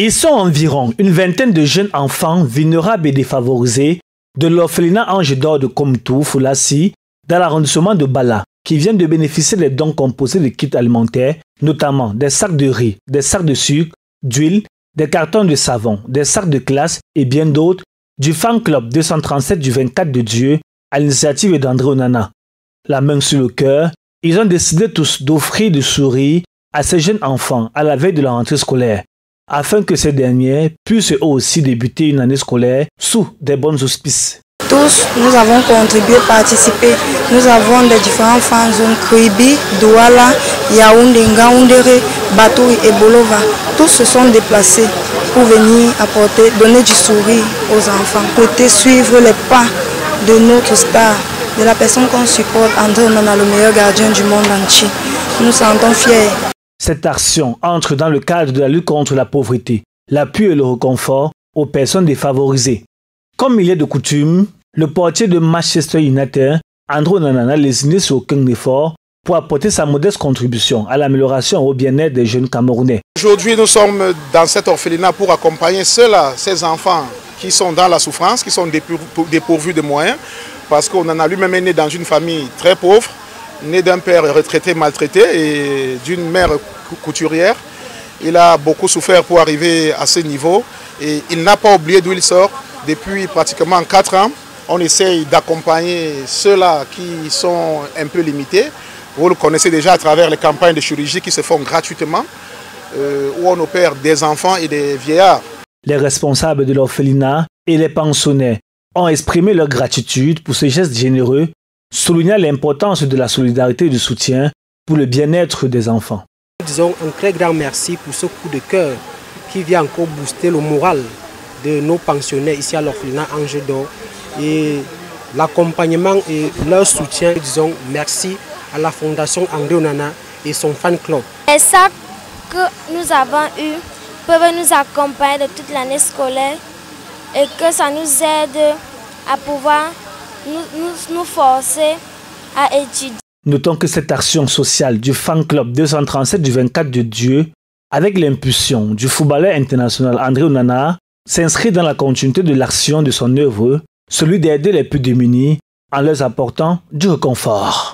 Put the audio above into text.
Ils sont environ une vingtaine de jeunes enfants vulnérables et défavorisés de l'orphelinat Ange d'Or de Komtou, Foulassi, dans l'arrondissement de Bala, qui viennent de bénéficier des dons composés de kits alimentaires, notamment des sacs de riz, des sacs de sucre, d'huile, des cartons de savon, des sacs de classe et bien d'autres du fan club 237 du 24 de Dieu à l'initiative d'André Onana. La main sur le cœur, ils ont décidé tous d'offrir du sourire à ces jeunes enfants à la veille de la rentrée scolaire, afin que ces derniers puissent eux aussi débuter une année scolaire sous des bons auspices. Tous, nous avons contribué, participé. Nous avons des différents fans zones Kribi, Douala, Yaoundé, Ngaoundéré, Batoui et Bolova. Tous se sont déplacés pour venir apporter, donner du sourire aux enfants, pour suivre les pas de notre star, de la personne qu'on supporte, André Onana, le meilleur gardien du monde entier. Nous nous sentons fiers. Cette action entre dans le cadre de la lutte contre la pauvreté, l'appui et le réconfort aux personnes défavorisées. Comme il est de coutume, le portier de Manchester United, André Onana, n'a lésiné sur aucun effort pour apporter sa modeste contribution à l'amélioration et au bien-être des jeunes Camerounais. Aujourd'hui, nous sommes dans cet orphelinat pour accompagner ces enfants qui sont dans la souffrance, qui sont dépourvus de moyens, parce qu'Onana lui-même est né dans une famille très pauvre, né d'un père retraité, maltraité et d'une mère couturière. Il a beaucoup souffert pour arriver à ce niveau et il n'a pas oublié d'où il sort. Depuis pratiquement 4 ans, on essaye d'accompagner ceux-là qui sont un peu limités. Vous le connaissez déjà à travers les campagnes de chirurgie qui se font gratuitement, où on opère des enfants et des vieillards. Les responsables de l'orphelinat et les pensionnaires ont exprimé leur gratitude pour ce geste généreux, soulignant l'importance de la solidarité et du soutien pour le bien-être des enfants. Nous disons un très grand merci pour ce coup de cœur qui vient encore booster le moral de nos pensionnaires ici à l'orphelinat Ange d'Or et l'accompagnement et leur soutien. Nous disons merci à la Fondation André Onana et son fan club. Les sacs que nous avons eus peuvent nous accompagner de toute l'année scolaire et que ça nous aide à pouvoir nous forcer à étudier. Notons que cette action sociale du fan club 237 du 24 de Dieu, avec l'impulsion du footballeur international André Onana, s'inscrit dans la continuité de l'action de son œuvre, celui d'aider les plus démunis en leur apportant du réconfort.